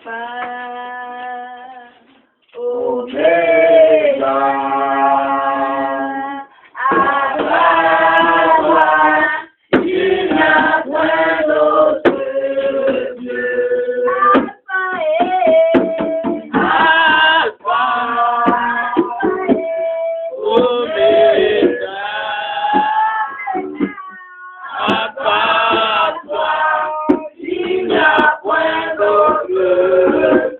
Alpha, Omega, Alpha, il n'y a point d'autre Dieu. Alpha, Omega, Alpha, il n'y a point d'autre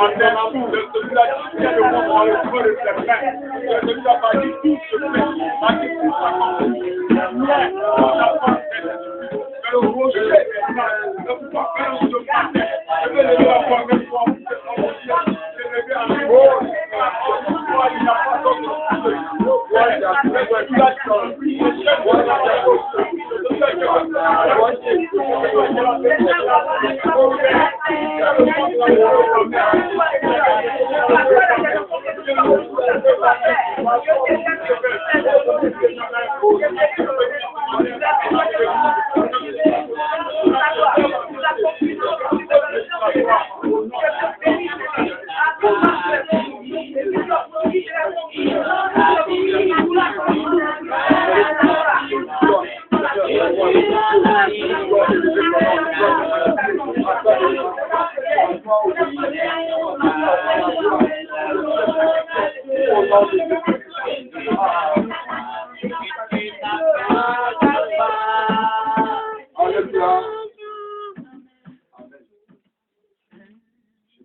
matin, celui-là qui tient le monde dans le creux de ses mains, celui-là par qui tout se fait, par qui tout s'accomplit. Que le rocher est là, le pouvoir faire ce matin, je vais lever la voix même fois, je vais lever un mot, il n'a pas d'autre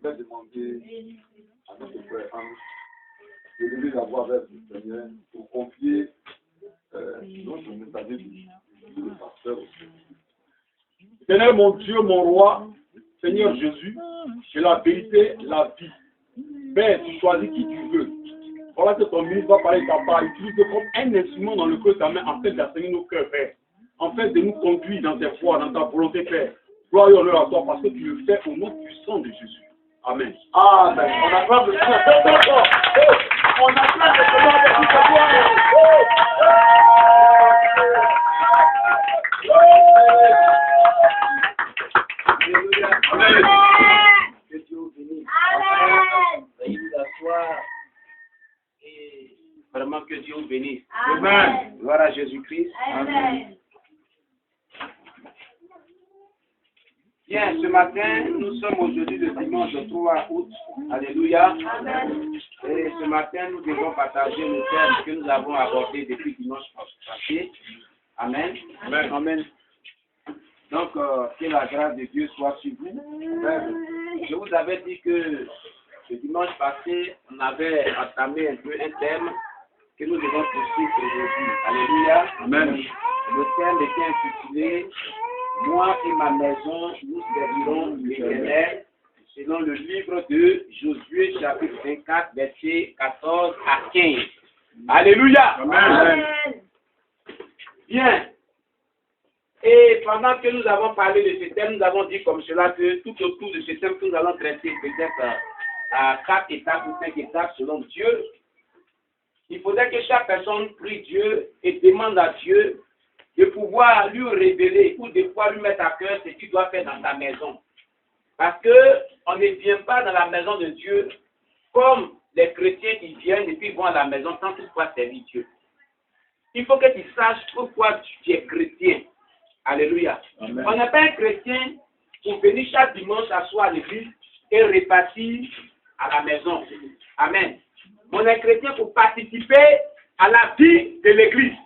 Je vais demander à notre frère Ange de lever la voix vers le Seigneur pour confier notre messager le pasteur aussi. Seigneur mon Dieu, mon roi, Seigneur Jésus, c'est la vérité, la vie. Père, tu choisis qui tu veux. Voilà que ton ministre va parler de ta part. Utilise-le comme un instrument dans le cœur de ta main, en fait d'assainir nos cœurs, Père. En fait de nous conduire dans tes voies, dans ta volonté, Père. Gloire et honneur à toi parce que tu le fais au nom puissant de Jésus. Amen. Amen. On acclame le Seigneur. On acclame le Seigneur avec toute la gloire. Amen. Que Dieu vous bénisse. Amen. Veuillez vous asseoir et vraiment que Dieu vous bénisse. Amen. Gloire à Jésus-Christ. Amen. Bien, ce matin, nous sommes aujourd'hui le dimanche 3 août. Alléluia. Amen. Et ce matin, nous devons partager le thème que nous avons abordé depuis dimanche passé. Amen. Amen. Amen. Donc, que la grâce de Dieu soit sur vous. Je vous avais dit que le dimanche passé, on avait entamé un peu un thème que nous devons poursuivre aujourd'hui. Alléluia. Amen. Le thème était intitulé « Moi et ma maison, nous servirons l'Éternel » selon le livre de Josué, chapitre 24, versets 14 à 15. Alléluia. Amen. Bien. Et pendant que nous avons parlé de ce thème, nous avons dit comme cela que tout autour de ce thème que nous allons traiter peut-être à 4 étapes ou 5 étapes selon Dieu, il faudrait que chaque personne prie Dieu et demande à Dieu de pouvoir lui révéler ou de pouvoir lui mettre à cœur ce qu'il doit faire dans ta maison. Parce qu'on ne vient pas dans la maison de Dieu comme les chrétiens qui viennent et puis vont à la maison sans toutefois servir Dieu. Il faut que tu saches pourquoi tu es chrétien. Alléluia. Amen. On n'est pas un chrétien pour venir chaque dimanche s'asseoir à l'église et repartir à la maison. Amen. On est chrétien pour participer à la vie de l'église.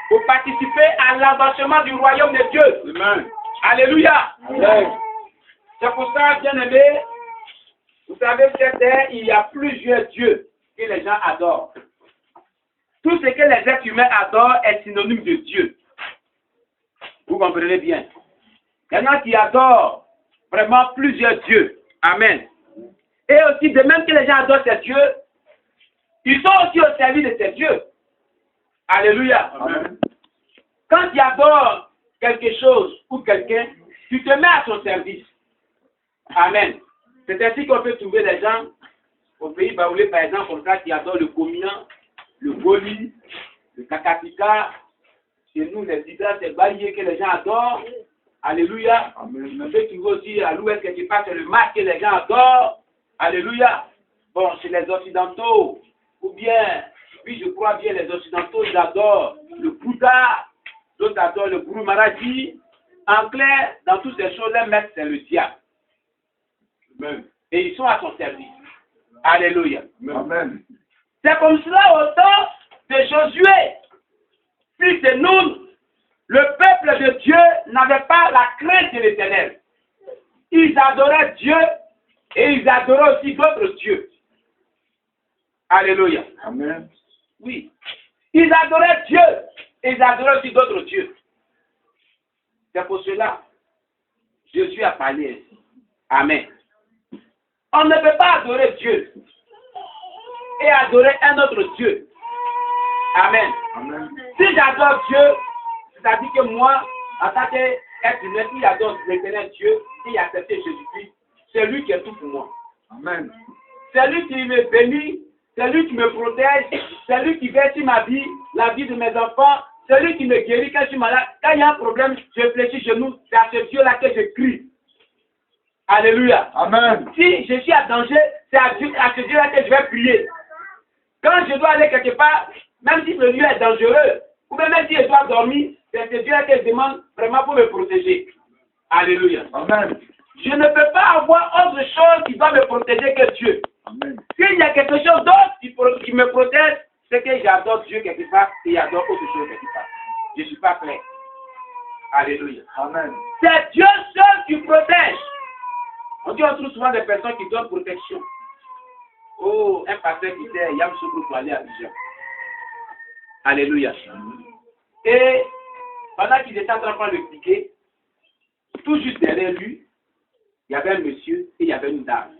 Pour participer à l'avancement du royaume de Dieu. Amen. Alléluia. Amen. C'est pour ça, bien aimé, vous savez, sur terre, il y a plusieurs dieux que les gens adorent. Tout ce que les êtres humains adorent est synonyme de Dieu. Vous comprenez bien. Il y en a qui adorent vraiment plusieurs dieux. Amen. Et aussi, de même que les gens adorent ces dieux, ils sont aussi au service de ces dieux. Alléluia. Amen. Quand tu adores quelque chose ou quelqu'un, tu te mets à son service. Amen. C'est ainsi qu'on peut trouver des gens au pays baoulé, par exemple, comme ça, qui adorent le comian, le goli, le kakatika. Chez nous, les hydras, c'est baillé que les gens adorent. Alléluia. Amen. On peut trouver aussi à l'ouest quelque part, c'est le masque que les gens adorent. Alléluia. Bon, chez les occidentaux, ou bien, oui, je crois bien, les occidentaux, ils adorent le Bouddha, d'autres adorent le Guru Maharaj. En clair, dans toutes ces choses, les maîtres, c'est le diable. Amen. Et ils sont à son service. Alléluia. Amen. C'est comme cela au temps de Josué, fils de Nun. Le peuple de Dieu n'avait pas la crainte de l'Éternel. Ils adoraient Dieu Et ils adoraient aussi d'autres dieux. Alléluia. Amen. Oui. Ils adoraient Dieu. Et ils adoraient aussi d'autres dieux. C'est pour cela Jésus a parlé ainsi. Amen. On ne peut pas adorer Dieu et adorer un autre Dieu. Amen. Amen. Si j'adore Dieu, c'est-à-dire que moi, en tant qu'être humain, qui adore l'éternel Dieu, qui a accepté Jésus-Christ, c'est lui qui est tout pour moi. Amen. C'est lui qui me bénit, c'est lui qui me protège, c'est lui qui verse ma vie, la vie de mes enfants, c'est lui qui me guérit quand je suis malade. Quand il y a un problème, je fléchis genoux, c'est à ce Dieu-là que je crie. Alléluia. Amen. Si je suis à danger, c'est à ce Dieu-là que je vais prier. Quand je dois aller quelque part, même si le lieu est dangereux, ou même si je dois dormir, c'est ce Dieu-là que je demande vraiment pour me protéger. Alléluia. Amen. Je ne peux pas avoir autre chose qui va me protéger que Dieu. Amen. S'il y a quelque chose d'autre qui me protège, c'est que j'adore Dieu quelque part et j'adore autre chose quelque part. Je ne suis pas clair. Alléluia. Amen. C'est Dieu seul qui protège. On trouve souvent des personnes qui donnent protection. Oh, un pasteur qui disait Yamsoukou pour aller à Abidjan. Alléluia. Et pendant qu'il était en train de prendre le ticket, tout juste derrière lui, il y avait un monsieur et il y avait une dame.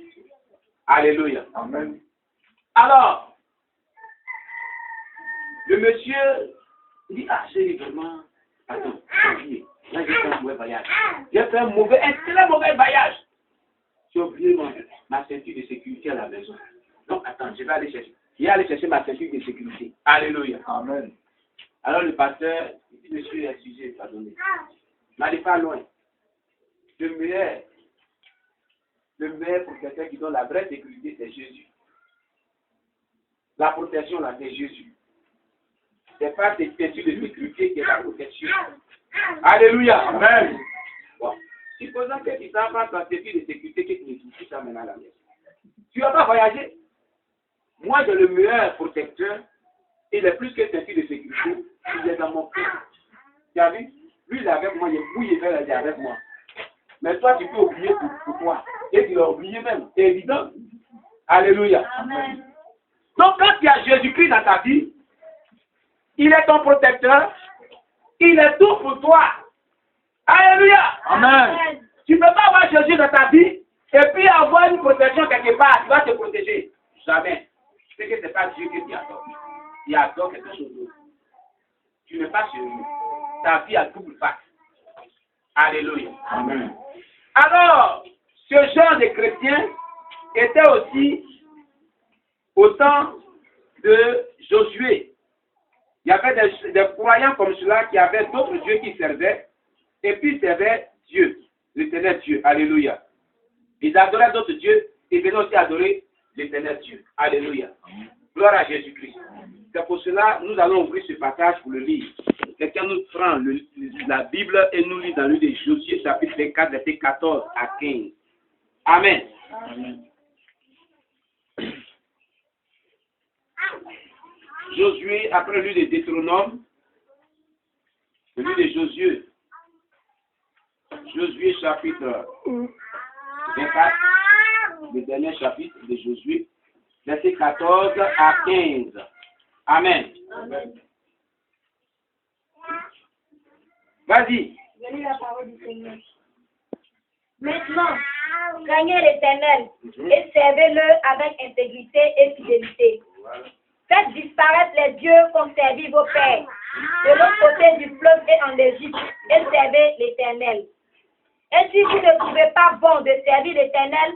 Alléluia. Amen. Alors, le monsieur dit, ah, c'est vraiment, attends, j'ai oublié. Là, j'ai fait un mauvais voyage. J'ai fait un très mauvais voyage. J'ai oublié ma ceinture de sécurité à la maison. Donc, attends, je vais aller chercher. Je vais aller chercher ma ceinture de sécurité. Alléluia. Amen. Alors, le pasteur, il dit, monsieur, excusez, pardonnez. N'allez pas loin. Le meilleur pour quelqu'un qui donne la vraie sécurité, c'est Jésus. La protection, là, c'est Jésus. C'est pas tes ceintures de sécurité qui est la protection. Alléluia. Amen. Bon. Supposons que tu t'en prends ta ceinture de sécurité que tu ne touches plus ça maintenant à la maison. Tu ne vas pas voyager. Moi, j'ai le meilleur protecteur. Il est plus que ceinture de sécurité. Il est dans mon cœur. Tu as vu? Lui, il est avec moi. Il est avec moi. Mais toi, tu peux oublier pour toi. Et tu l'as oublié même. C'est évident. Alléluia. Amen. Donc, quand il y a Jésus-Christ dans ta vie, il est ton protecteur. Il est tout pour toi. Alléluia. Amen. Tu ne peux pas avoir Jésus dans ta vie et puis avoir une protection quelque part. Tu vas te protéger. Jamais. C'est que ce n'est pas Dieu que tu adores. Il adore quelque chose d'autre. Tu n'es pas sur lui. Ta vie a double face. Alléluia. Amen. Alors, ce genre de chrétiens était aussi au temps de Josué. Il y avait des croyants comme cela qui avaient d'autres dieux qui servaient et puis servaient Dieu, l'éternel Dieu. Alléluia. Ils adoraient d'autres dieux et venaient aussi adorer l'éternel Dieu. Alléluia. Gloire à Jésus-Christ. C'est pour cela que nous allons ouvrir ce passage pour le lire. Quelqu'un nous prend la Bible et nous lit dans le livre de Josué, chapitre 4, verset 14 à 15. Amen. Amen. Josué, après le livre de Deutéronome, le livre de Josué. Josué, chapitre 24, le dernier chapitre de Josué, verset 14 à 15. Amen. Amen. Vas-y. Je lis la parole du Seigneur. Maintenant, craignez l'Éternel et servez-le avec intégrité et fidélité. Faites disparaître les dieux qu'ont servi vos pères de l'autre côté du fleuve et en Égypte et servez l'Éternel. Et si vous ne trouvez pas bon de servir l'Éternel,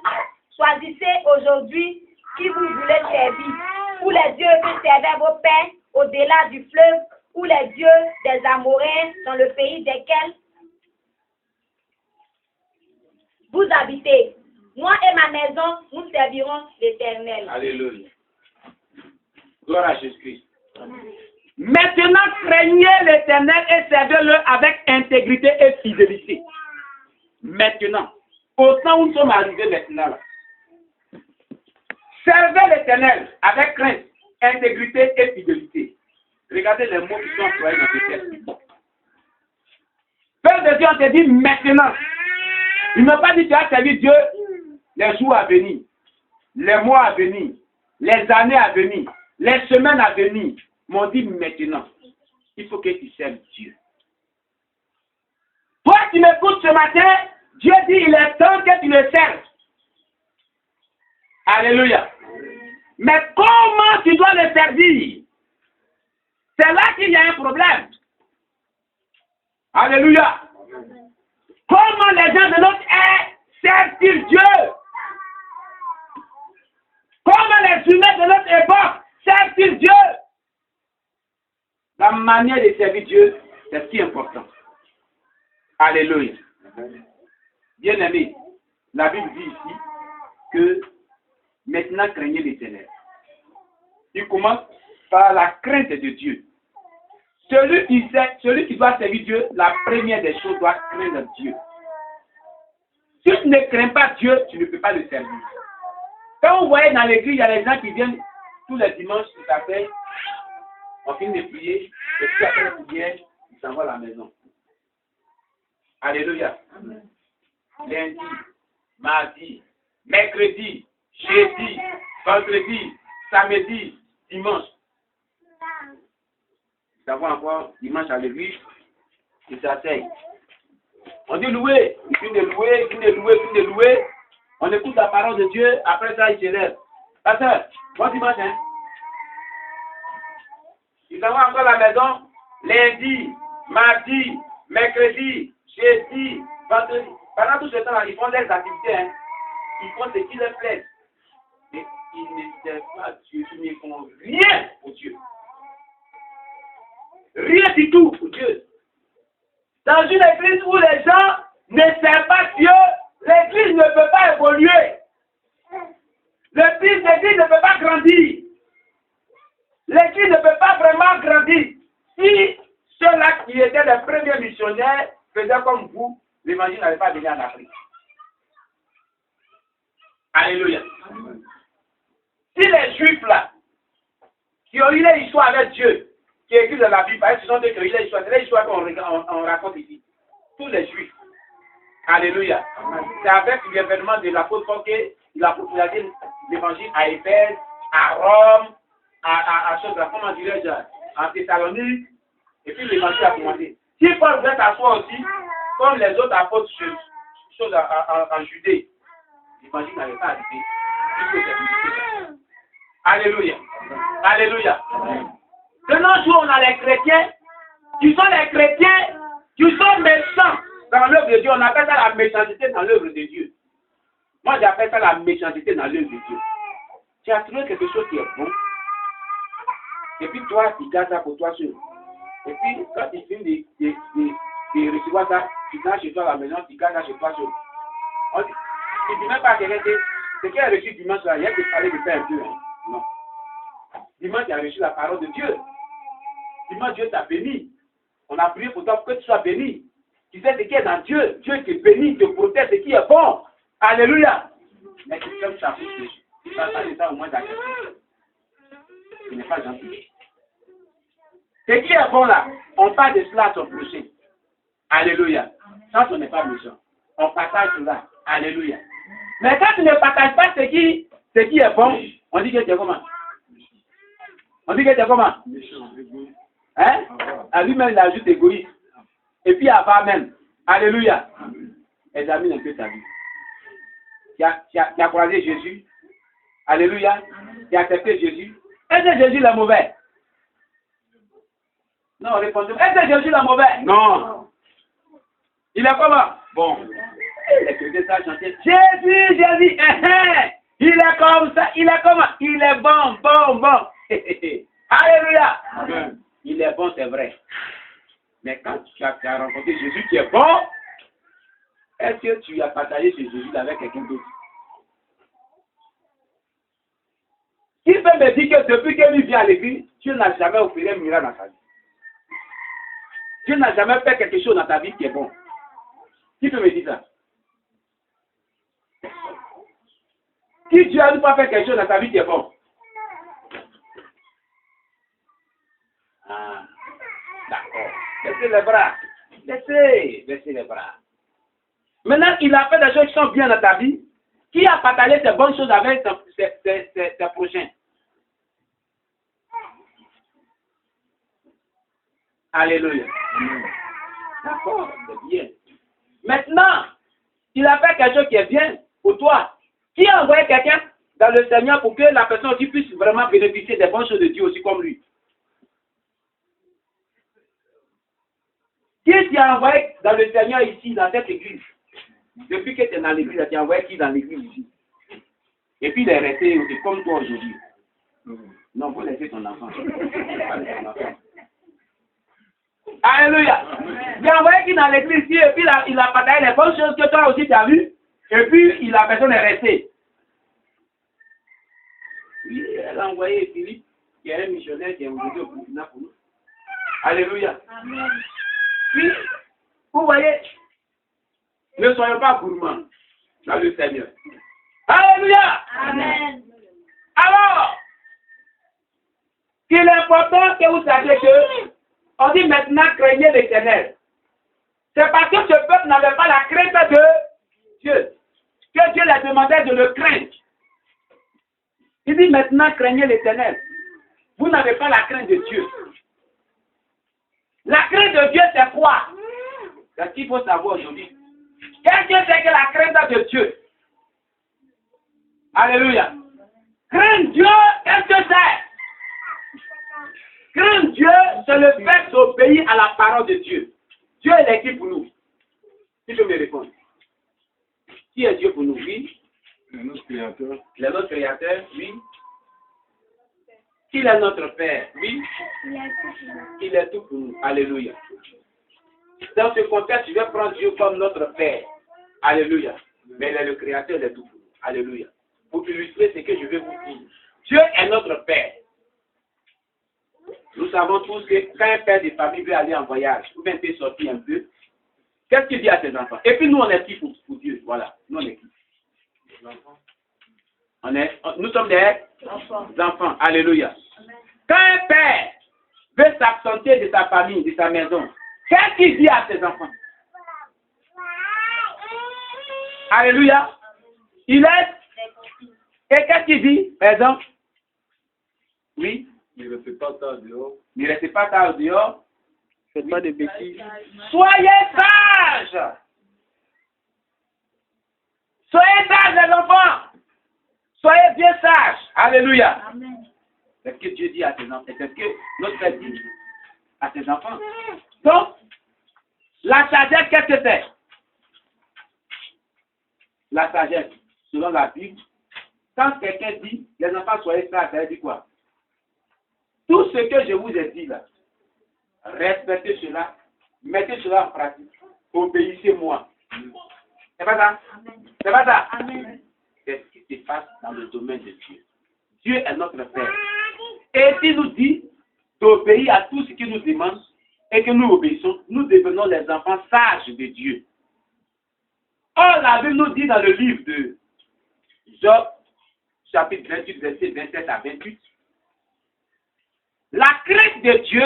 choisissez aujourd'hui qui vous voulez servir, ou les dieux que servaient vos pères au-delà du fleuve, ou les dieux des Amoréens dans le pays desquels vous habitez. Moi et ma maison, nous servirons l'Éternel. Alléluia. Gloire à Jésus-Christ. Maintenant, craignez l'Éternel et servez-le avec intégrité et fidélité. Maintenant, au temps où nous sommes arrivés maintenant, là, servez l'Éternel avec crainte, intégrité et fidélité. Regardez les mots qui sont employés dans ce texte. Père de Dieu, on te dit maintenant. Il ne m'a pas dit tu as servi Dieu les jours à venir, les mois à venir, les années à venir, les semaines à venir m'ont dit maintenant, il faut que tu serves Dieu. Toi qui m'écoutes ce matin, Dieu dit il est temps que tu le serves. Alléluia. Mais comment tu dois le servir? C'est là qu'il y a un problème. Alléluia. Comment les gens de notre ère servent-ils Dieu? Comment les humains de notre époque servent-ils Dieu? La manière de servir Dieu, c'est ce qui est important. Alléluia. Bien-aimé, la Bible dit ici que maintenant craignez l'Éternel. Il commence par la crainte de Dieu. Celui qui doit servir Dieu, la première des choses doit craindre Dieu. Si tu ne crains pas Dieu, tu ne peux pas le servir. Quand vous voyez dans l'église, il y a des gens qui viennent tous les dimanches, ils s'appellent, on finit de prier, et puis après la prière, ils s'en vont à la maison. Alléluia. Lundi, mardi, mercredi, jeudi, vendredi, samedi, dimanche. Ça va encore dimanche à l'église, ils s'asseyent. On dit louer, ils finissent de louer, ils finissent de louer, ils finissent de louer. On écoute la parole de Dieu, après ça, ils se lèvent. Pasteur, bon dimanche, hein? Ils s'en vont encore à la maison, lundi, mardi, mercredi, jeudi, vendredi. Pendant tout ce temps-là, ils font leurs activités, hein? Ils font ce qui leur plaît. Mais ils ne servent pas Dieu, ils ne font rien pour Dieu. Rien du tout pour Dieu. Dans une église où les gens ne servent pas Dieu, l'église ne peut pas évoluer. L'église ne peut pas grandir. L'église ne peut pas vraiment grandir. Si ceux-là qui étaient les premiers missionnaires faisaient comme vous, l'évangile n'allait pas venir en Afrique. Alléluia. Si les Juifs là, qui ont eu une histoire avec Dieu, qui est écrit dans la Bible, ce sont des histoires, c'est les histoires qu'on raconte ici. Tous les Juifs. Alléluia. C'est avec l'événement de l'apôtre Paul qu'il a popularisé l'évangile à Éphèse, à Rome, comment dirais-je, en Thessalonique, et puis l'évangile a commencé. Si Paul voulait s'asseoir aussi, comme les autres apôtres en Judée, l'évangile n'avait pas arrivé. Alléluia. Alléluia. De nos jours, on a les chrétiens qui sont méchants dans l'œuvre de Dieu. On appelle ça la méchanceté dans l'œuvre de Dieu. Moi, j'appelle ça la méchanceté dans l'œuvre de Dieu. Tu as trouvé quelque chose qui est bon. Et puis toi, tu gardes ça pour toi seul. Et puis, quand tu finis de recevoir ça, tu vas chez toi à la maison, tu gardes ça chez toi seul. Tu ne dis même pas à quelqu'un, ce qu'il a reçu dimanche, là, il y a que parler de faire un peu. Hein. Non. Dimanche, tu as reçu la parole de Dieu. Dimanche, Dieu t'a béni. On a prié pour toi pour que tu sois béni. Tu sais ce qui est dans Dieu. Dieu te bénit, te protège, ce qui est bon. Alléluia. Mais tu fermes ta bouche. Tu vas parler ça au moins dans ce n'est pas gentil. Ce qui est bon là, on parle de cela à ton prochain. Alléluia. Ça, ce n'est pas méchant. On partage cela. Alléluia. Mais quand tu ne partages pas ce qui est bon, on dit que tu es comment? On dit que tu es comment? Hein? À lui-même, il ajoute égoïste. Et puis avant même. Alléluia. Examine un peu ta vie. Tu as croisé Jésus. Alléluia. Tu as accepté Jésus. Est-ce que Jésus est mauvais? Non, répondez. Est-ce que Jésus est mauvais? Non. Il est comment? Bon. Jésus, Jésus. Il est comme ça. Il est comment? Il est bon, bon, bon. Alléluia. Il est bon, c'est vrai. Mais quand tu as rencontré Jésus qui est bon, est-ce que tu as partagé ce Jésus avec quelqu'un d'autre? Qui peut me dire que depuis que lui vient à l'église, Dieu n'a jamais opéré un miracle dans sa vie? Dieu n'a jamais fait quelque chose dans ta vie qui est bon. Qui peut me dire ça? Qui Dieu n'a pas fait quelque chose dans ta vie qui est bon? Ah, d'accord. Laissez les bras. Laissez les bras. Maintenant, il a fait des choses qui sont bien dans ta vie. Qui a partagé ces bonnes choses avec ses prochains? Alléluia. D'accord, c'est bien. Maintenant, il a fait quelque chose qui est bien pour toi. Qui a envoyé quelqu'un dans le Seigneur pour que la personne aussi puisse vraiment bénéficier des bonnes choses de Dieu aussi comme lui? Qui t'a envoyé dans le Seigneur ici, dans cette église? Depuis que tu es dans l'église, tu as envoyé qui dans l'église ici? Et puis il est resté comme toi aujourd'hui. Non, vous laissez ton enfant. Alléluia. Il a envoyé qui dans l'église ici, et puis il a partagé les bonnes choses que toi aussi tu as vues, et puis la personne est restée. Oui, elle a envoyé Philippe, qui est un missionnaire qui est aujourd'hui au Burkina pour nous. Alléluia. Amen. Puis, vous voyez, ne soyons pas gourmands dans le Seigneur. Alléluia. Amen. Alors, il est important que vous sachiez que on dit maintenant craignez l'Éternel. C'est parce que ce peuple n'avait pas la crainte de Dieu que Dieu leur demandait de le craindre. Il dit maintenant craignez l'Éternel. Vous n'avez pas la crainte de Dieu. La crainte de Dieu, c'est quoi? C'est ce qu'il faut savoir aujourd'hui. Qu'est-ce que c'est que la crainte de Dieu? Alléluia. Craindre Dieu, qu'est-ce que c'est? Craindre Dieu, c'est le fait d'obéir à la parole de Dieu. Dieu est qui pour nous? Si je me réponds. Qui est Dieu pour nous? Oui. Le notre Créateur. Il est notre Créateur, oui. Qu'il est notre Père, oui. Il est tout pour nous. Alléluia. Dans ce contexte, je vais prendre Dieu comme notre Père. Alléluia. Mais il est le Créateur, il est tout pour nous. Alléluia. Pour illustrer ce que je vais vous dire. Dieu est notre Père. Nous savons tous que quand un père de famille veut aller en voyage, ou bien peut sortir un peu, qu'est-ce qu'il dit à ses enfants? Et puis nous, on est qui pour Dieu? Voilà. Nous, on est qui? Nous sommes des enfants. Alléluia. Quand un père veut s'absenter de sa famille, de sa maison, qu'est-ce qu'il dit à ses enfants? Alléluia. Il est. Et qu'est-ce qu'il dit, par exemple? Oui. Ne restez pas tard dehors. Ne restez pas tard dehors. Faites pas de bêtises. Soyez sages. Soyez sages, les enfants. Soyez bien sages. Alléluia. Amen. C'est ce que Dieu dit à ses enfants. C'est ce que notre Père dit à ses enfants. Donc, la sagesse, qu'est-ce que c'est? La sagesse, selon la Bible, quand quelqu'un dit, les enfants soyez sages, ça veut dire quoi? Tout ce que je vous ai dit là, respectez cela, mettez cela en pratique, obéissez-moi. C'est pas ça? C'est pas ça? Amen. C'est ce qui se passe dans le domaine de Dieu. Dieu est notre Père. Et s'il nous dit d'obéir à tout ce qu'il nous demande et que nous obéissons, nous devenons les enfants sages de Dieu. Or, la Bible nous dit dans le livre de Job, chapitre 28, verset 27 à 28, la crainte de Dieu,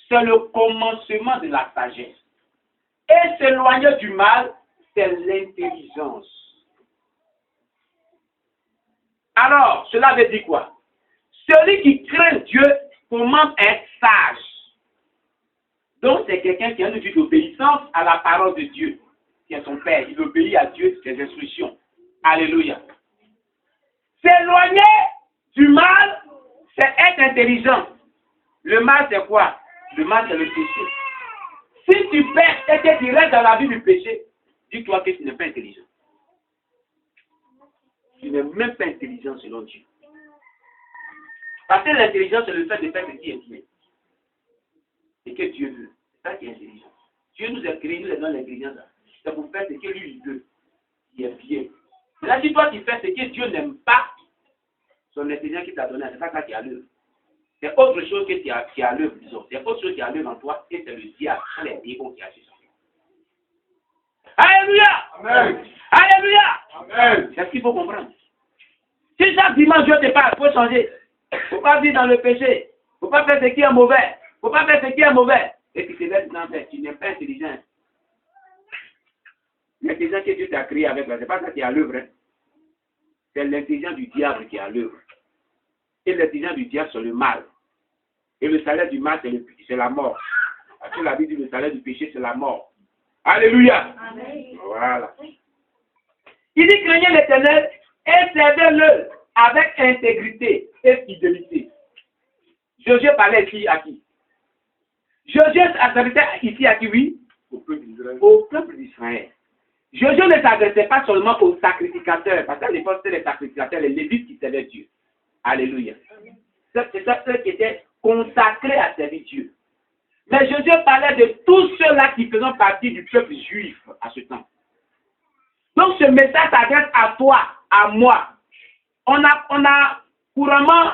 c'est le commencement de la sagesse. Et s'éloigner du mal, c'est l'intelligence. Alors, cela veut dire quoi? Celui qui craint Dieu commence à être sage. Donc, c'est quelqu'un qui a une vie d'obéissance à la parole de Dieu, qui est son Père. Il obéit à Dieu, ses instructions. Alléluia. S'éloigner du mal, c'est être intelligent. Le mal, c'est quoi? Le mal, c'est le péché. Si tu pèches et que tu restes dans la vie du péché, dis-toi que tu n'es pas intelligent. Tu n'es même pas intelligent selon Dieu. Parce que l'intelligence, c'est le fait de faire ce qui est bien. Et que Dieu veut. C'est ça qui est intelligent. Dieu nous a créé, nous les donne l'intelligence. C'est pour faire ce que lui veut. Qui est bien. Mais là, si toi tu fais ce que Dieu n'aime pas, son intelligence qui t'a donné, c'est pas ça qui a l'œuvre. C'est autre chose qui a l'œuvre, disons. C'est autre chose qui a l'œuvre en toi, et c'est le diable, les démons qui agissent. Alléluia! Amen. Alléluia! Amen. C'est ce qu'il faut comprendre. Si chaque dimanche Dieu te parle, il faut changer. Il ne faut pas vivre dans le péché. Il ne faut pas faire ce qui est mauvais. Il ne faut pas faire ce qui est mauvais. Et tu te laisses dans faire. Tu n'es pas intelligent. L'intelligence que Dieu t'a créé avec, ce n'est pas ça qui est à l'œuvre. Hein. c'est l'intelligence du diable qui est à l'œuvre. Et l'intelligence du diable, c'est le mal. Et le salaire du mal, c'est la mort. Parce que la Bible dit le salaire du péché, c'est la mort. Alléluia. Amen. Voilà. Il dit craignez l'Éternel et servez-le avec intégrité et fidélité. Josué parlait ici à qui? Josué s'adressait ici à qui, oui? Au peuple d'Israël. Au peuple d'Israël. Josué ne s'adressait pas seulement aux sacrificateurs, parce qu'à l'époque, c'était les sacrificateurs, les Lévites qui servaient Dieu. Alléluia. C'est ça ceux qui étaient consacrés à servir Dieu. Mais Josué parlait de tous ceux-là qui faisaient partie du peuple juif à ce temps. Donc ce message s'adresse à toi, à moi. On a couramment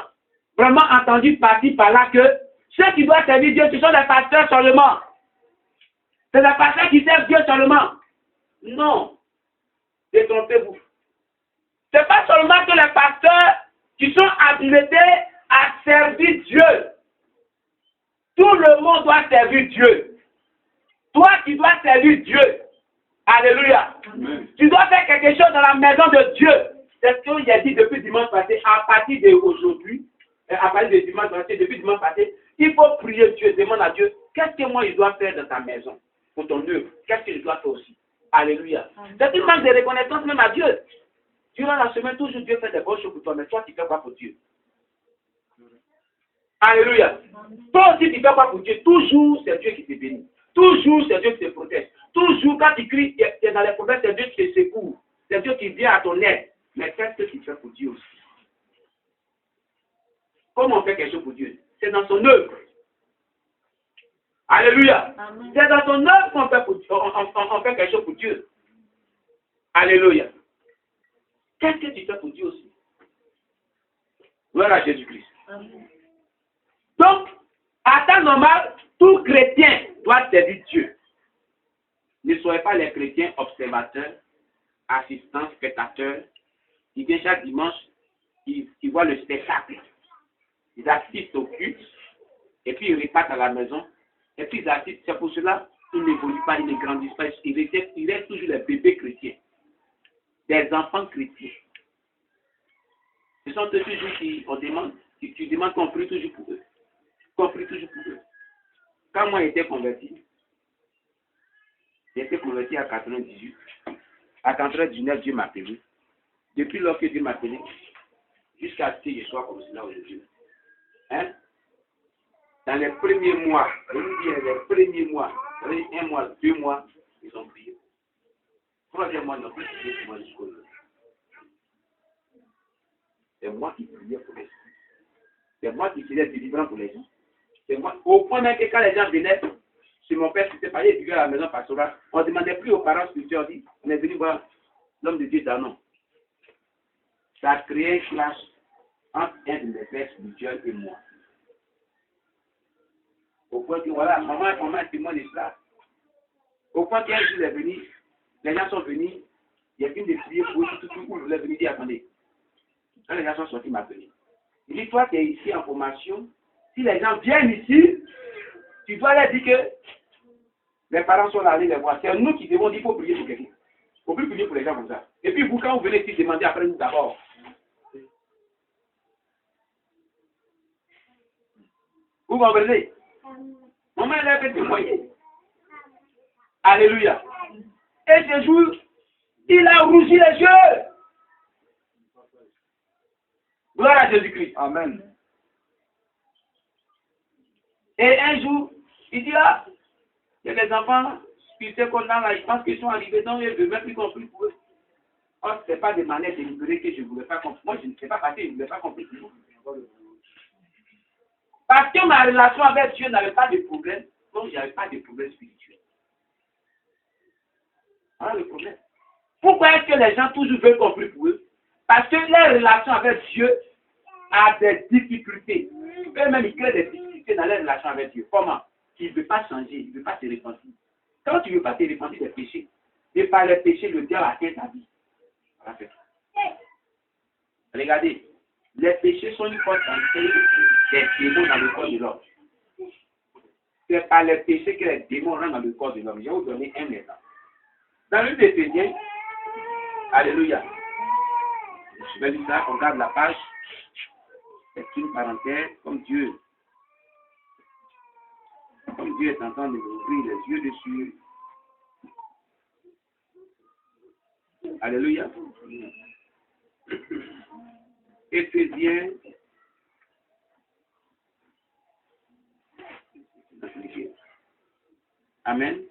vraiment entendu par-ci, par-là que ceux qui doivent servir Dieu, ce sont les pasteurs seulement. C'est les pasteurs qui servent Dieu seulement. Non. Détrompez-vous. Ce n'est pas seulement que les pasteurs qui sont habilités à servir Dieu. Tout le monde doit servir Dieu. Toi qui dois servir Dieu. Alléluia. Amen. Tu dois faire quelque chose dans la maison de Dieu. C'est ce qu'il a dit depuis dimanche passé, à partir d'aujourd'hui, à partir de dimanche passé, depuis dimanche passé, il faut prier Dieu, demande à Dieu, qu'est-ce que moi je dois faire dans ta maison, pour ton œuvre, qu'est-ce que je dois faire aussi. Alléluia. C'est une manque de reconnaissance même à Dieu. Durant la semaine, toujours Dieu fait des bonnes choses pour toi, mais toi tu fais quoi pour Dieu? Alléluia. Toi aussi tu fais quoi pour Dieu? Toujours c'est Dieu qui te bénit. Toujours c'est Dieu qui te protège. Toujours quand tu cries, tu es dans les problèmes, c'est Dieu qui te secoue. C'est Dieu qui vient à ton aide. Mais qu'est-ce que tu fais pour Dieu aussi? Comment on fait quelque chose pour Dieu? C'est dans son œuvre. Alléluia. Amen. C'est dans son œuvre qu'on fait, on fait quelque chose pour Dieu. Alléluia. Qu'est-ce que tu fais pour Dieu aussi? Gloire à Jésus-Christ. Donc, à temps normal, tout chrétien doit servir Dieu. Ne soyez pas les chrétiens observateurs, assistants, spectateurs, qui viennent chaque dimanche, qui voient le spectacle. Ils assistent au culte, et puis ils repartent à la maison, et puis ils assistent. C'est pour cela qu'ils n'évoluent pas, ils ne grandissent pas, ils restent toujours les bébés chrétiens, des enfants chrétiens. Ce sont eux toujours qui, on demande, tu demandes qu'on prie toujours pour eux. Qu'on prie toujours pour eux. Quand moi j'étais converti à 98. À 99, Dieu m'a appelé. Depuis lors que Dieu m'a appelé, jusqu'à ce que je sois comme cela aujourd'hui. Hein? Dans les premiers mois, je vous dis, les premiers mois, un mois, 2 mois, ils ont prié. 3e mois, ils n'ont plus prié pour moi jusqu'au jour. C'est moi qui priais pour les gens. C'est moi qui faisais délivrant pour les gens. C'est moi. Au point même que quand les gens venaient, chez mon père, c'était pas, il vivait à la maison pastorale, on ne demandait plus aux parents spirituels, on dit, on est venu voir l'homme de Dieu d'Anon. Ça a créé un clash entre un de mes pères spirituels et moi. Au point que, voilà, maman est témoin de cela. Au point qu'un jour, il est venu, les gens sont venus, il y a une des prières pour eux, tout, où il est venu dire, attendez. Quand les gens sont sortis, il m'a appelé. Il dit, toi, tu es ici en formation, si les gens viennent ici, tu dois leur dire que les parents sont là, allés les voir. C'est nous qui devons dire qu'il faut prier pour quelqu'un. Il ne faut plus prier pour les gens comme ça. Et puis vous, quand vous venez ici, demandez après nous d'abord. Vous comprenez? Maman, elle a fait témoigner. Alléluia. Et ce jour, il a rougi les yeux. Gloire à Jésus-Christ. Amen. Et un jour, il dit, ah, il y a des enfants spirituels qu'on a là, je pense qu'ils sont arrivés dans eux, je ne veux plus compris pour eux. Oh, ce n'est pas de manière délibérée que je ne voulais pas comprendre. Moi, je ne sais pas passer, je ne voulais pas comprendre. Parce que ma relation avec Dieu n'avait pas de problème, donc je n'avais pas de problème spirituel. Voilà le problème. Pourquoi est-ce que les gens toujours veulent comprendre pour eux? Parce que leur relation avec Dieu a des difficultés. Eux-mêmes, ils créent des difficultés dans leur relation avec Dieu. Comment? Il ne veut pas changer, il ne veut pas se repentir. Quand tu ne veux pas te repentir des péchés, et par les péchés, le diable atteint ta vie. Voilà, c'est ça. Regardez, les péchés sont une porte d'entrée des démons dans le corps de l'homme. C'est par les péchés que les démons rentrent dans le corps de l'homme. Je vais vous donner un exemple. Dans le d'Éphésiens, alléluia. Je vais dire ça, on regarde la page. C'est une parenthèse, comme Dieu est en train de nous ouvrir les yeux dessus. Alléluia. Éphésiens. Amen.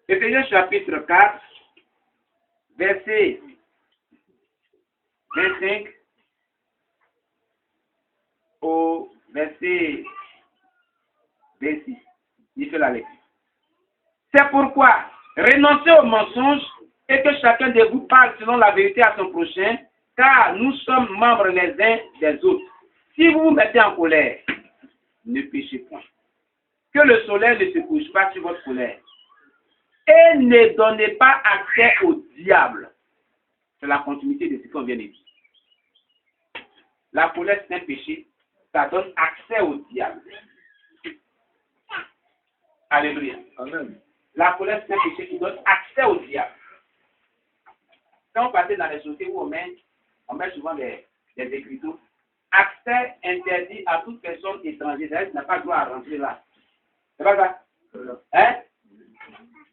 Éphésiens chapitre 4, verset 25 au verset 26. Il fait la lecture. C'est pourquoi renoncez aux mensonges et que chacun de vous parle selon la vérité à son prochain, car nous sommes membres les uns des autres. Si vous vous mettez en colère, ne péchez point. Que le soleil ne se couche pas sur votre colère. Et ne donnez pas accès au diable. C'est la continuité de ce qu'on vient de dire. La colère, c'est un péché. Ça donne accès au diable. Alléluia. Amen. La colère, c'est un péché qui donne accès au diable. Quand on passe dans les sociétés où on met souvent des écriteaux, accès interdit à toute personne étrangère. C'est-à-dire qu'il n'a pas le droit à rentrer là. C'est pas ça? Hein?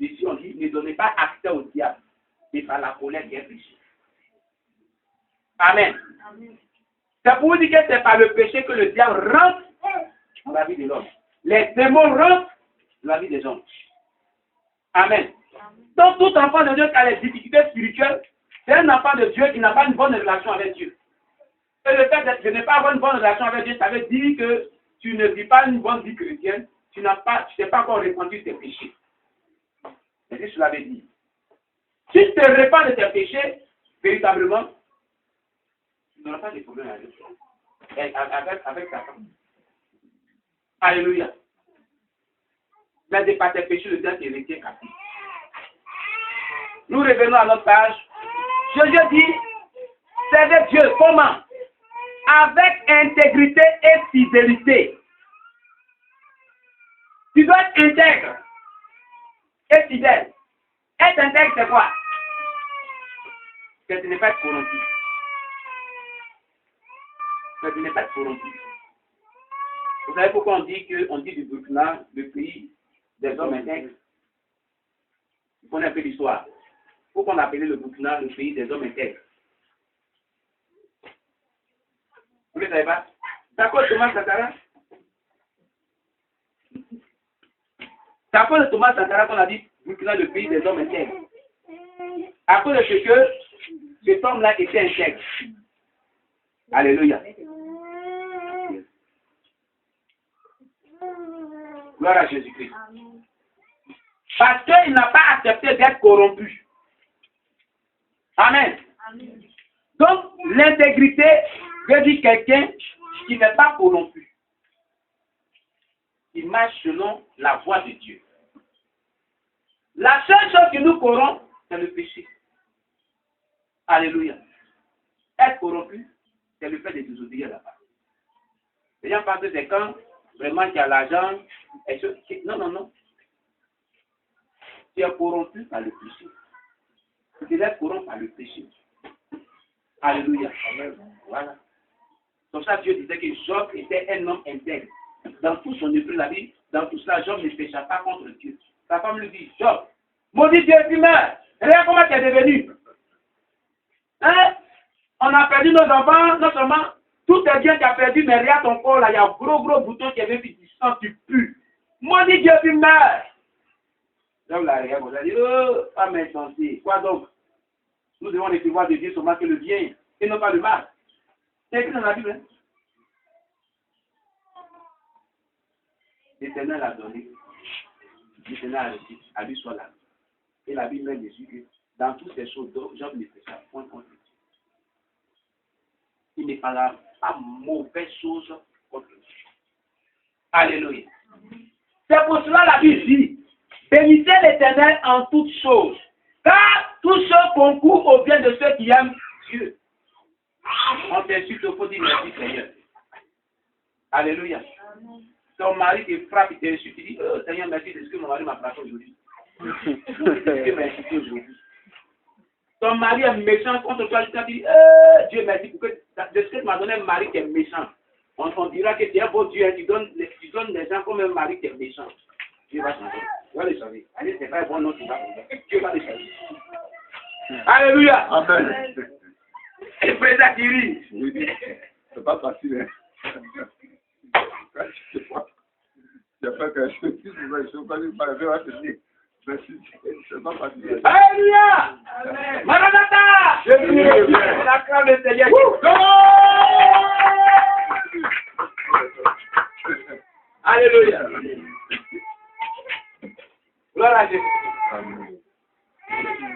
Ici, on dit, ne donnez pas accès au diable. C'est par la colère qui est péché. Amen. C'est pour vous dire que c'est par le péché que le diable rentre dans la vie de l'homme. Les démons rentrent dans la vie des hommes. Amen. Donc, tout enfant de Dieu qui a les difficultés spirituelles, c'est un enfant de Dieu qui n'a pas une bonne relation avec Dieu. Et le fait de ne pas avoir une bonne relation avec Dieu, ça veut dire que tu ne vis pas une bonne vie chrétienne, tu n'es pas encore répandu tes péchés. C'est ce que je l'avais dit. Si tu te répands de tes péchés, véritablement, tu n'auras pas de problème avec ta femme. Alléluia. Mais de par tes péchés, le diable est resté captif. Nous revenons à notre page. Jésus dit, servez Dieu. Comment? Avec intégrité et fidélité. Tu dois être intègre et fidèle. Être intègre, c'est quoi? Que tu n'es pas corrompu. Que tu n'es pas corrompu. Vous savez pourquoi on dit du Burkina, le pays des hommes intègres? Vous connaissez un peu l'histoire. Pourquoi on appelait le Burkina le pays des hommes intègres? Vous ne le savez pas? C'est à cause de Thomas Sankara? C'est à cause de Thomas Sankara qu'on a dit Burkina le pays des hommes intègres. À cause de ce que cet homme-là était intègre. Alléluia. Gloire à Jésus-Christ. Parce qu'il n'a pas accepté d'être corrompu. Amen. Donc, l'intégrité veut dire quelqu'un qui n'est pas corrompu. Il marche selon la voie de Dieu. La seule chose qui nous corrompt, c'est le péché. Alléluia. Être corrompu, c'est le fait de désobéir à la parole. Les gens pensent que c'est quand vraiment tu as l'argent. Non. Tu es corrompu par le péché. Tu es corrompu par le péché. Alléluia. Voilà. Comme ça, Dieu disait que Job était un homme intègre. Dans tout son esprit, la vie, dans tout cela, Job ne pécha pas contre Dieu. Sa femme lui dit, Job, maudit Dieu, tu meurs. Regarde comment tu es devenu. Hein? On a perdu nos enfants, non seulement tout est bien, tu as perdu, mais regarde ton corps là, il y a un gros bouton qui est venu, tu sens, tu pues. Maudit Dieu, tu meurs. Job la regarde, on a dit, oh, femme insensée. Quoi donc? Nous devons recevoir de Dieu seulement que le bien et non pas le mal. C'est écrit dans la Bible. Hein? L'Éternel a donné. L'Éternel a reçu. À lui soit là. Et la Bible met dessus que dans toutes ces choses, Job ne fait pas point contre Dieu. Il ne parlera pas mauvaise chose contre Dieu. Alléluia. C'est pour cela la Bible dit, bénissez l'Éternel en toutes choses. Car tout ce concourt au bien de ceux qui aiment Dieu. On t'insulte, il faut dire merci Seigneur. Alléluia. ton mari te frappe, il t'insulte, tu dis, oh Seigneur, merci de ce que mon mari m'a frappé aujourd'hui. De ce qu'il m'a insulté aujourd'hui. Ton mari est méchant contre toi, tu dis, Dieu merci pour que, de ce que tu m'as donné un mari qui est méchant. On dira que tu es un beau Dieu, tu donnes les gens comme un mari qui est méchant. Dieu va changer. Tu vas le changer. Allez, c'est pas un bon nom, tu vas changer. Dieu va le changer. Alléluia. Amen. Et président qui rit. Oui, c'est pas facile. Hein. J'ai fait quelque chose, si je ne sais pas, je vais te dire. Merci, c'est pas facile. Alléluia. Maranatha. Jésus revient. La crème de Seigneur. Alléluia. Gloire à Jésus.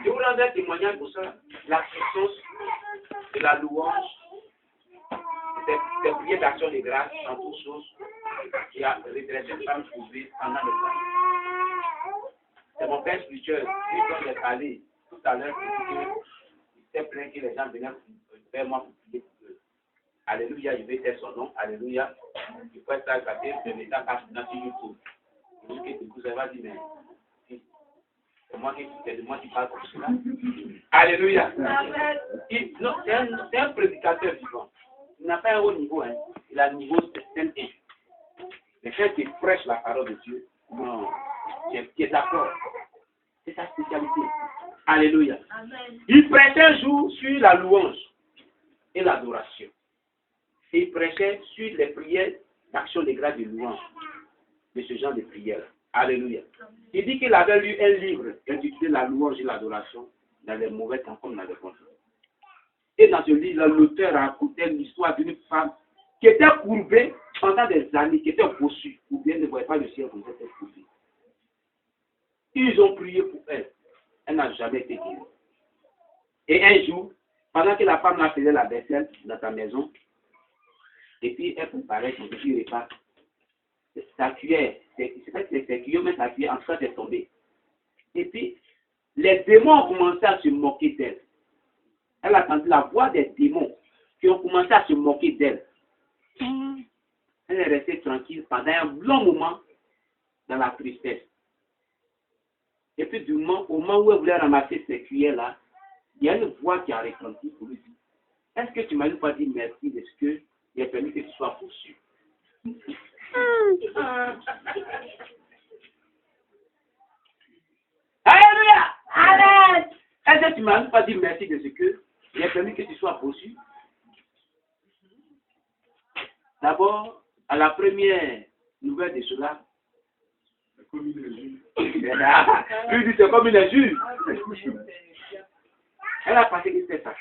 Je vous rends un témoignage pour ça. La puissance de la louange, des prières d'action de grâce en toutes choses, qui a redressé une femme trouvée pendant le temps. C'est mon père spirituel, lui, quand j'ai parlé tout à l'heure, il s'est plaint que les gens venaient vers moi pour prier pour eux. Alléluia, je vais taire son nom. Alléluia. Je peux estar gâté, je vais estar gâté sur YouTube. Je dis que vous avez dit, mais c'est de moi qui parle comme cela. Alléluia. Non, c'est un prédicateur vivant. Il n'a pas un haut niveau, hein. Il a un niveau système 1. Mais quand il prêche la parole de Dieu, non, tu es d'accord. C'est sa spécialité. Alléluia. Amen. Il prêchait un jour sur la louange et l'adoration. Et il prêchait sur les prières d'action de grâce de louange. De ce genre de prières. Alléluia. Il dit qu'il avait lu un livre intitulé La louange et l'adoration dans les mauvais temps comme dans les bons temps. Et dans ce livre, l'auteur racontait l'histoire d'une femme qui était courbée pendant des années, qui était bossue, ou bien ne voyait pas le ciel comme elle était courbée. Ils ont prié pour elle. Elle n'a jamais été guérie. Et un jour, pendant que la femme la faisait la vaisselle dans sa maison, et puis elle préparait son petit repas, sa cuillère, c'est pas que c'est cuillère, mais sa cuillère en train de tomber. Et puis, les démons ont commencé à se moquer d'elle. Elle a entendu la voix des démons qui ont commencé à se moquer d'elle. Elle est restée tranquille pendant un long moment dans la tristesse. Et puis, au moment où elle voulait ramasser ses cuillères-là, il y a une voix qui a retenti pour lui dire, est-ce que tu m'as pas dit merci de ce que j'ai permis que tu sois poursuivi? Alléluia! Amen! Est-ce que tu m'as pas dit merci de ce que j'ai permis que tu sois poursuivi? D'abord, à la première nouvelle de cela, C'est comme une injure. lui dit c'est comme une injure. Elle a pensé que c'était ça.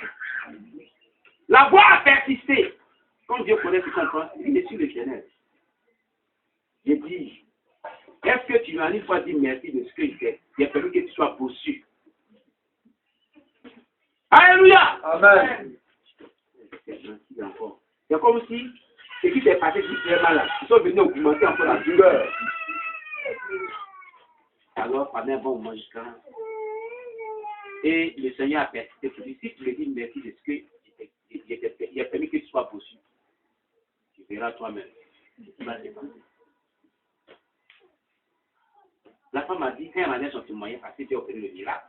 La voix a persisté. Comme Dieu connaît ce qu'on pense, il est sur le Genèse. J'ai dit, est-ce que tu m'as une fois dit merci de ce que j'ai permis que tu sois poursuivi? Alléluia! Amen. C'est gentil encore. C'est comme si ce qui s'est passé qui fait mal là, ils sont venus augmenter encore la douleur. Alors, pendant un bon moment jusqu'à. Et le Seigneur a persisté pour lui. Si tu lui dis merci de ce que il a permis que tu sois poursuivi, tu verras toi-même. Tu vas te passer. La femme a dit, quand elle m'a donné son témoignage, parce que tu as opéré le miracle,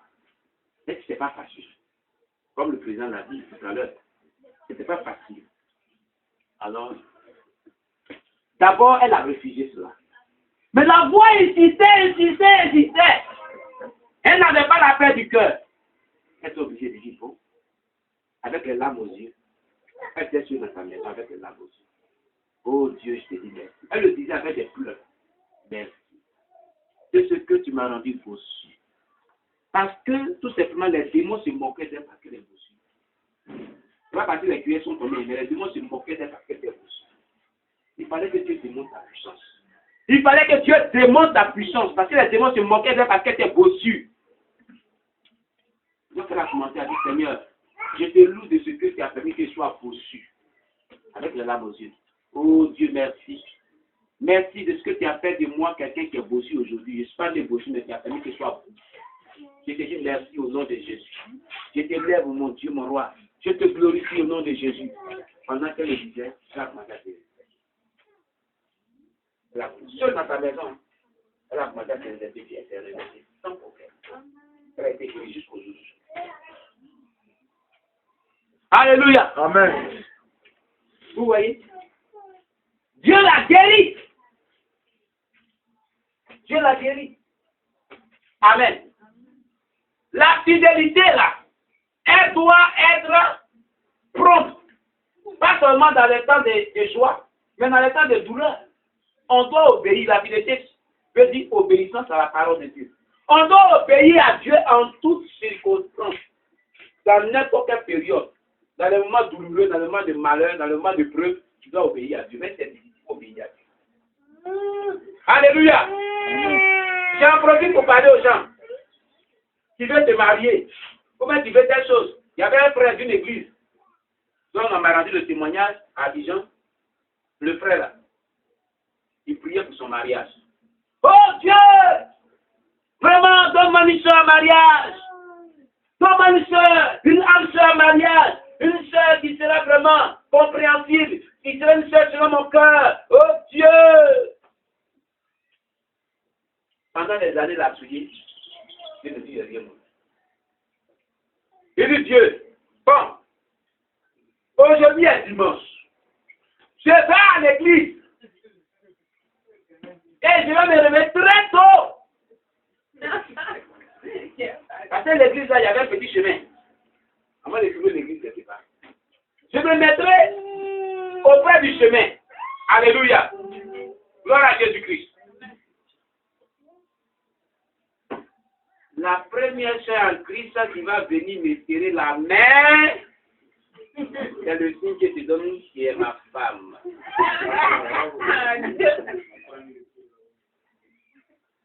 mais ce n'était pas facile. Comme le président l'a dit tout à l'heure, ce n'était pas facile. Alors, d'abord, elle a refusé cela. Mais la voix insistait. Elle n'avait pas la paix du cœur. Elle était obligée de dire bon, avec les larmes aux yeux. Elle était sûre dans sa maison avec les larmes aux yeux. Oh Dieu, je te dis merci. Elle le disait avec des pleurs. Merci. C'est ce que tu m'as rendu bossu. Parce que, tout simplement, les démons se moquaient d'elle parce qu'elle est bossue. Pas parce que les cuillères sont tombées, mais les démons se moquaient d'elle parce qu'elle était bossue. Il fallait que Dieu démontre ta puissance. Il fallait que Dieu démontre ta puissance parce que les démons se moquaient d'elle parce qu'elle était bossue. Donc elle a commencé à dire, Seigneur, je te loue de ce que tu as permis que je sois bossu. Avec les larmes aux yeux. Oh Dieu, merci. Merci de ce que tu as fait de moi quelqu'un qui est bossu aujourd'hui. Je ne suis pas né bossu, mais tu as permis que je sois bossu. Je te dis merci au nom de Jésus. Je te lève, mon Dieu, mon roi. Je te glorifie au nom de Jésus. Pendant qu'elle le disait, chaque matin. Seule dans sa maison, hein. Elle a commencé à faire des défis, elle s'est réveillée sans problème. Elle a été guérie jusqu'au jour. Alléluia. Amen. Vous voyez? Dieu l'a guéri. Dieu l'a guéri. Amen. La fidélité là, elle doit être prompte. Pas seulement dans les temps de joie, mais dans les temps de douleur. On doit obéir. La fidélité veut dire obéissance à la parole de Dieu. On doit obéir à Dieu en toutes circonstances, dans n'importe quelle période. Dans les moments douloureux, dans les moments de malheur, dans les moments de preuve, tu dois obéir à Dieu. Mais c'est difficile d'obéir à Dieu. Alléluia. J'en profite pour parler aux gens qui veulent te marier. Comment tu veux telle chose? Il y avait un frère d'une église. Donc on m'a rendu le témoignage à Abidjan. Le frère là, il priait pour son mariage. Oh Dieu! Vraiment, donne-moi une soeur en mariage. Donne-moi une âme soeur en mariage. Une soeur qui sera vraiment compréhensible. Qui sera une soeur selon mon cœur. Oh Dieu! Pendant des années, la souillé, Dieu ne dit rien. Il dit Dieu, bon, aujourd'hui est dimanche. Je vais à l'église. Et je vais me réveiller très tôt. Parce que l'église, là, il y avait un petit chemin. Avant de trouver l'église, quelque part. Je me mettrai auprès du chemin. Alléluia. Gloire à Jésus-Christ. La première sœur en Christ qui va venir me serrer la main, c'est le signe que tu donnes qui est ma femme.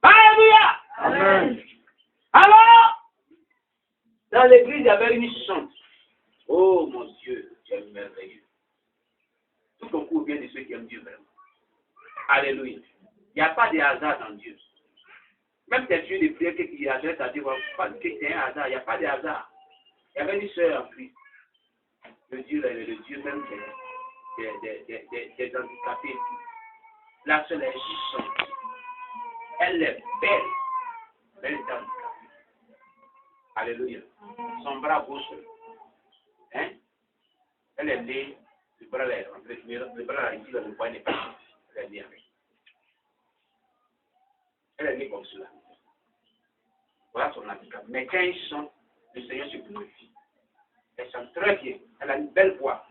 Alléluia. Amen. Alors, dans l'église, il y avait une chante. Oh mon Dieu, tu es merveilleux. Tout concourt vient de ceux qui aiment Dieu vraiment. Alléluia. Il n'y a pas de hasard dans Dieu. Même tes yeux de prière qui adressent à Dieu, pas que c'est un hasard, il n'y a pas de hasard. Il y avait une sœur en Christ. Le Dieu même des handicapés. La seule est chante. Elle est belle. Elle est handicapée. Alléluia. Son bras gauche. Hein? Elle est née, le bras là, le bras là, ici, le poing n'est pas. Elle est née avec. Elle est née comme cela. Voilà son handicap. Mais quand elle chante, le Seigneur se glorifie. Elle chante très bien. Elle a une belle voix.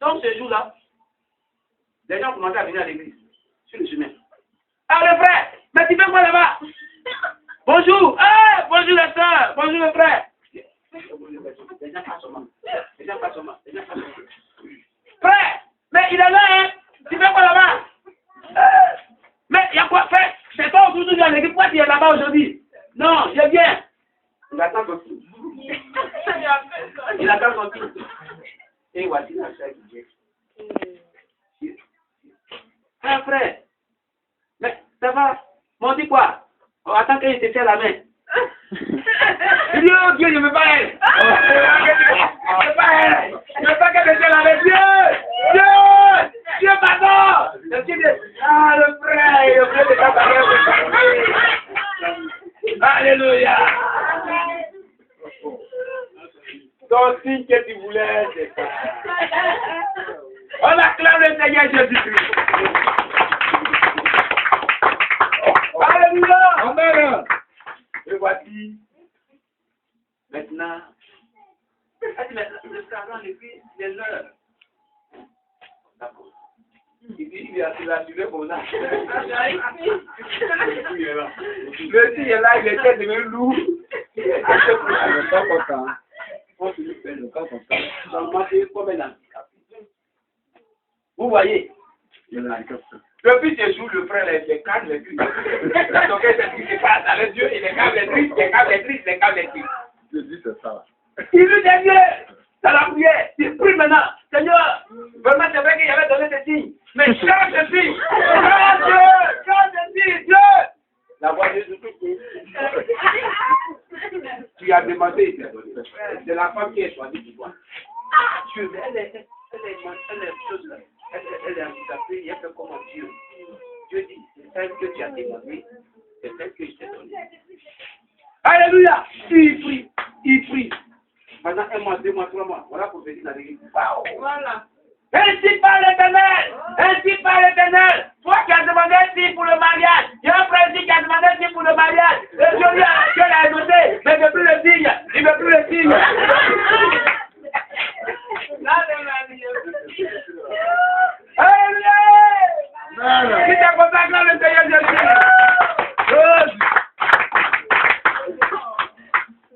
Donc ce jour-là, les gens commençaient à venir à l'église, sur le chemin. Ah le frère, mais tu fais quoi là-bas? Bonjour, ah, bonjour la soeur, bonjour le frère. Les gens passent seulement. Les gens passent seulement. Frère, mais il est là, hein? Tu fais quoi là-bas? Mais il y a quoi faire? C'est toi aujourd'hui dans l'église, pourquoi tu es là-bas aujourd'hui? Non, je viens. Il attend son tour. Il attend son tour. Et voici la soeur qui vient. Frère, mais ça va? M'on dit quoi? Oh, attends qu'il te fait la main. Il dit, oh Dieu, je ne veux pas elle. Je ne veux pas elle. Je ne veux pas qu'elle me tienne la main. Dieu, pardon. Ah, le frère de ta parole. Alléluia. Ton signe que tu voulais, c'est ça. On acclame le Seigneur Jésus-Christ. Alléluia. Amen. Et voici. Maintenant. Le frère dans l'église, il est l'heure. D'accord. Il a suivi comme ça. Le signe est là, il était devenu lourd. Il est pas content. Vous voyez, depuis ce jour, le frère les calme, les tristes. Donc, c'est ce qui se passe dans les yeux, il est calme, les tristes, les calme, les tristes, les calme, les tristes. Je dis c'est ça. Il lui dit Dieu, dans la prière, il prie maintenant. Seigneur, vraiment, c'est vrai qu'il avait donné des signes, mais change de signe. Change de signe, Dieu. La voix de Jésus-Christ. Tu as demandé, il t'a donné. C'est la femme qui est choisie du doigt. Dieu, mais elle est handicapée, elle fait comment Dieu. Dieu dit, c'est celle que tu as demandé, c'est celle que je t'ai donnée. Alléluia. Il prie. Pendant 1 mois, 2 mois, 3 mois. Voilà pour venir dans l'église. Waouh. Voilà. Ainsi parle l'Éternel. Ainsi parle l'Éternel. Toi qui as demandé un signe pour le mariage. Il y a un frère ici qui a demandé un signe pour le mariage. Et Dieu l'a écouté. Mais il ne veut plus le signe. Il ne veut plus le signe. Alléluia. Qui t'a consacré le Seigneur Jésus.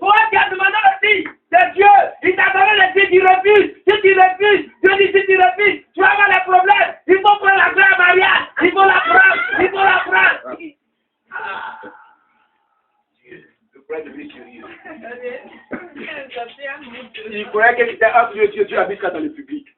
Toi qui as demandé le signe, c'est Dieu. Il t'a donné le signe, tu refuses. Si tu refuses, Dieu dit si tu refuses, tu vas avoir des problèmes. Il faut prendre la clé à mariage. Il faut la prendre. Dieu, je crois que lui sérieux. Il croyait que c'était un Dieu habite dans le public.